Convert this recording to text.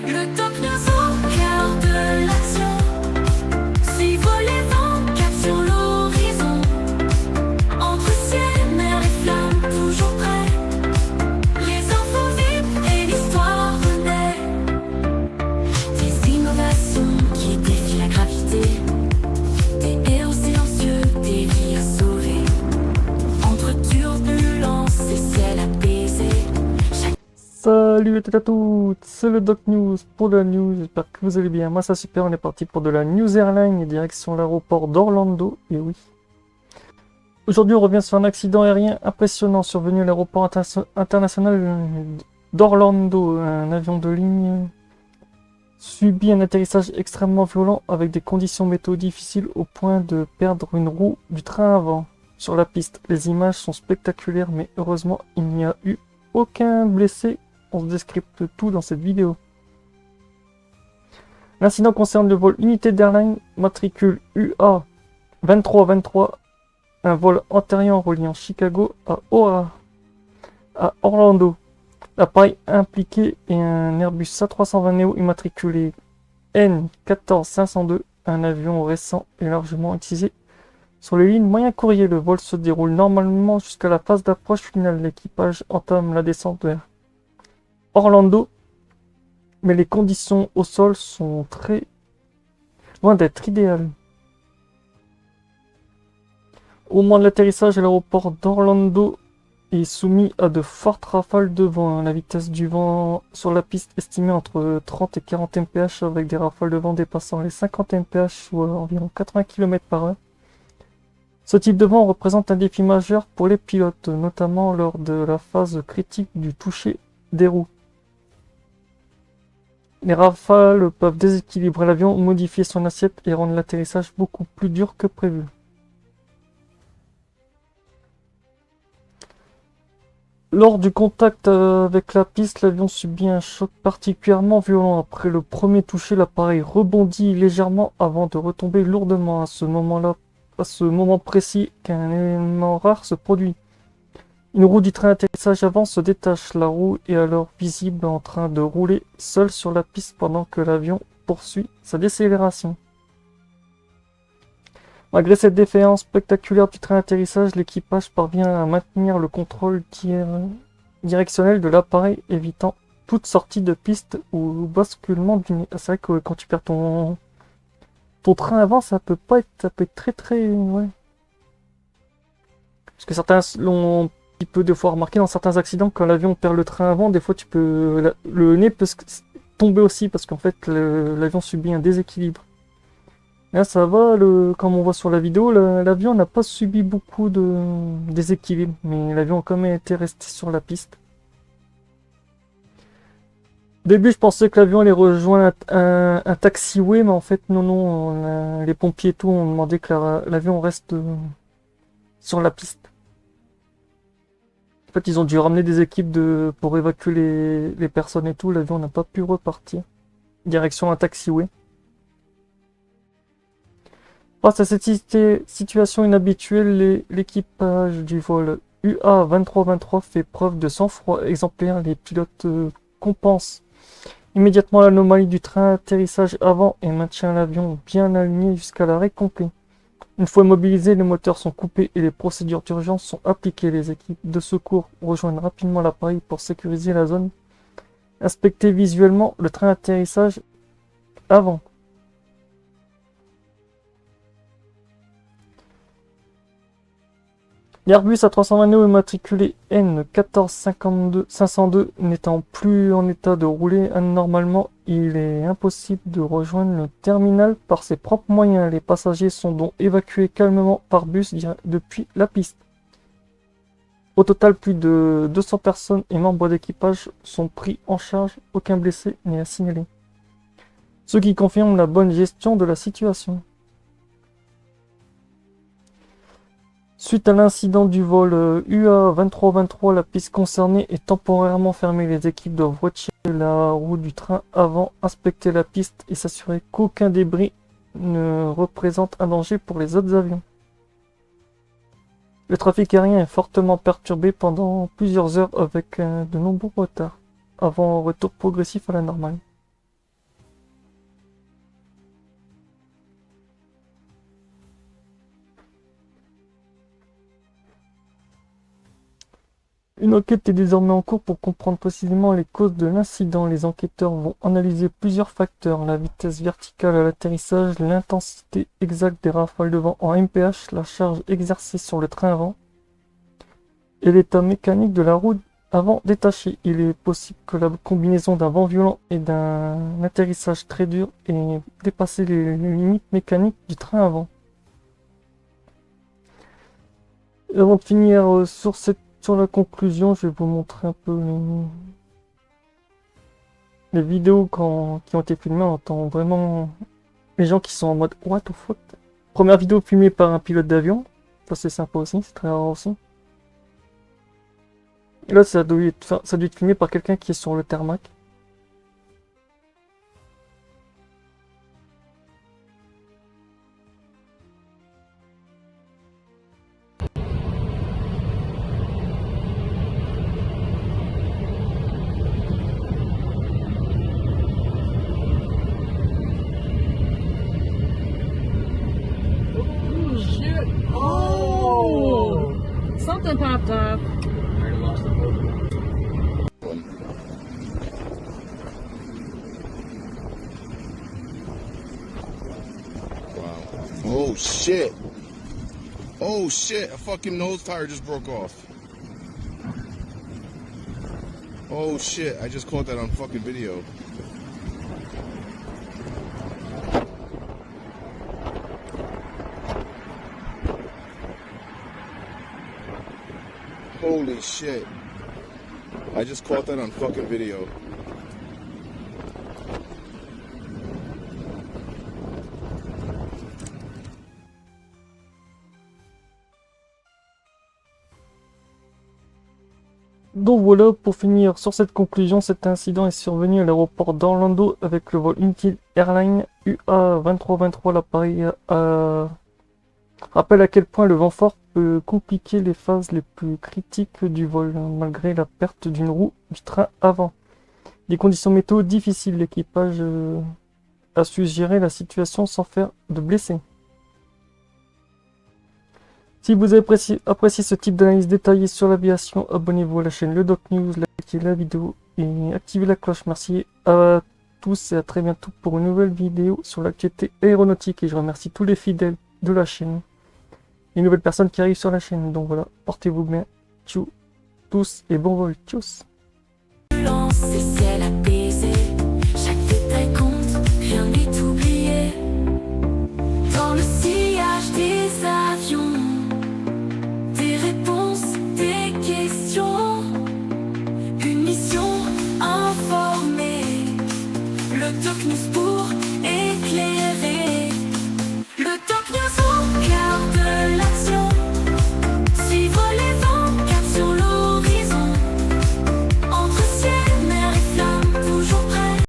Le top news au cœur de l'action. Suivre les vents, cap sur l'horizon. Entre ciel, mer et flammes, toujours prêts. Les infos vives et l'histoire renaît. Des innovations qui défient la gravité. Des héros silencieux, des vies à sauver. Entre turbulences et ciel apaisé. Salut à toutes et à toutes, c'est le Doc News pour de la news, j'espère que vous allez bien. Moi ça super, on est parti pour de la News Airline direction l'aéroport d'Orlando, et oui. Aujourd'hui on revient sur un accident aérien impressionnant survenu à l'aéroport international d'Orlando. Un avion de ligne subit un atterrissage extrêmement violent avec des conditions météo difficiles au point de perdre une roue du train avant sur la piste. Les images sont spectaculaires mais heureusement il n'y a eu aucun blessé. On se descripte tout dans cette vidéo. L'incident concerne le vol United Airlines, matricule UA 2323, un vol antérieur reliant Chicago à Orlando. L'appareil impliqué est un Airbus A320 Neo immatriculé N14502, un avion récent et largement utilisé sur les lignes moyen courrier. Le vol se déroule normalement jusqu'à la phase d'approche finale. L'équipage entame la descente vers Orlando, mais les conditions au sol sont très loin d'être idéales. Au moment de l'atterrissage, l'aéroport d'Orlando est soumis à de fortes rafales de vent. La vitesse du vent sur la piste estimée entre 30 et 40 mph avec des rafales de vent dépassant les 50 mph, soit environ 80 km/h. Ce type de vent représente un défi majeur pour les pilotes, notamment lors de la phase critique du toucher des roues. Les rafales peuvent déséquilibrer l'avion, modifier son assiette et rendre l'atterrissage beaucoup plus dur que prévu. Lors du contact avec la piste, l'avion subit un choc particulièrement violent. Après le premier toucher, l'appareil rebondit légèrement avant de retomber lourdement. À ce moment précis qu'un événement rare se produit. Une roue du train d'atterrissage avant se détache. La roue est alors visible en train de rouler seule sur la piste pendant que l'avion poursuit sa décélération. Malgré cette défaillance spectaculaire du train d'atterrissage, l'équipage parvient à maintenir le contrôle directionnel de l'appareil, évitant toute sortie de piste ou basculement du nez. C'est vrai que quand tu perds ton train avant, ça peut être très ouais. Parce que certains l'ont un petit peu des fois remarqué dans certains accidents, quand l'avion perd le train avant, des fois le nez peut tomber aussi parce qu'en fait l'avion subit un déséquilibre. Là ça va, comme on voit sur la vidéo, l'avion n'a pas subi beaucoup de déséquilibre, mais l'avion a quand même été resté sur la piste. Au début je pensais que l'avion allait rejoindre un taxiway, mais en fait non, les pompiers et tout ont demandé que l'avion reste sur la piste. En fait, ils ont dû ramener des équipes pour évacuer les personnes et tout. L'avion n'a pas pu repartir. Direction un taxiway. Face à cette situation inhabituelle, l'équipage du vol UA 2323 fait preuve de sang-froid exemplaire. Les pilotes compensent immédiatement l'anomalie du train d'atterrissage avant et maintiennent l'avion bien aligné jusqu'à l'arrêt complet. Une fois mobilisés, les moteurs sont coupés et les procédures d'urgence sont appliquées. Les équipes de secours rejoignent rapidement l'appareil pour sécuriser la zone. Inspectez visuellement le train d'atterrissage avant. L'Airbus A320 Neo immatriculé N14502 n'étant plus en état de rouler normalement, il est impossible de rejoindre le terminal par ses propres moyens. Les passagers sont donc évacués calmement par bus depuis la piste. Au total, plus de 200 personnes et membres d'équipage sont pris en charge. Aucun blessé n'est à signaler. Ce qui confirme la bonne gestion de la situation. Suite à l'incident du vol UA 2323, la piste concernée est temporairement fermée. Les équipes doivent retirer la roue du train avant, inspecter la piste et s'assurer qu'aucun débris ne représente un danger pour les autres avions. Le trafic aérien est fortement perturbé pendant plusieurs heures avec de nombreux retards, avant un retour progressif à la normale. Une enquête est désormais en cours pour comprendre précisément les causes de l'incident. Les enquêteurs vont analyser plusieurs facteurs, la vitesse verticale à l'atterrissage, l'intensité exacte des rafales de vent en mph, la charge exercée sur le train avant et l'état mécanique de la roue avant détachée. Il est possible que la combinaison d'un vent violent et d'un atterrissage très dur ait dépassé les limites mécaniques du train avant. Et avant de finir sur la conclusion, je vais vous montrer un peu les vidéos qui ont été filmées. On entend vraiment les gens qui sont en mode what the fuck. Première vidéo filmée par un pilote d'avion. Ça c'est sympa aussi, c'est très rare aussi. Et là ça doit être filmé par quelqu'un qui est sur le tarmac. Oh shit! Oh! Something popped up. Wow. Oh shit! Oh shit! A fucking nose tire just broke off. Oh shit! I just caught that on fucking video. Holy shit. I just caught that on fucking video. Donc voilà, pour finir sur cette conclusion, cet incident est survenu à l'aéroport d'Orlando avec le vol United Airlines UA2323. L'appareil rappelle à quel point le vent fort peut compliquer les phases les plus critiques du vol, malgré la perte d'une roue du train avant. Des conditions météo difficiles, l'équipage a su gérer la situation sans faire de blessés. Si vous avez apprécié ce type d'analyse détaillée sur l'aviation, abonnez-vous à la chaîne Le Doc News, likez la vidéo et activez la cloche. Merci à tous et à très bientôt pour une nouvelle vidéo sur l'actualité aéronautique. Et je remercie tous les fidèles de la chaîne, les nouvelles personnes qui arrivent sur la chaîne. Donc voilà, portez-vous bien. Tchou tous et bon vol. Tchuss. C'est ciel apaisé, chaque détail compte, rien n'est oublié. Dans le sillage des avions, des réponses, des questions, une mission informée, le Doc News pour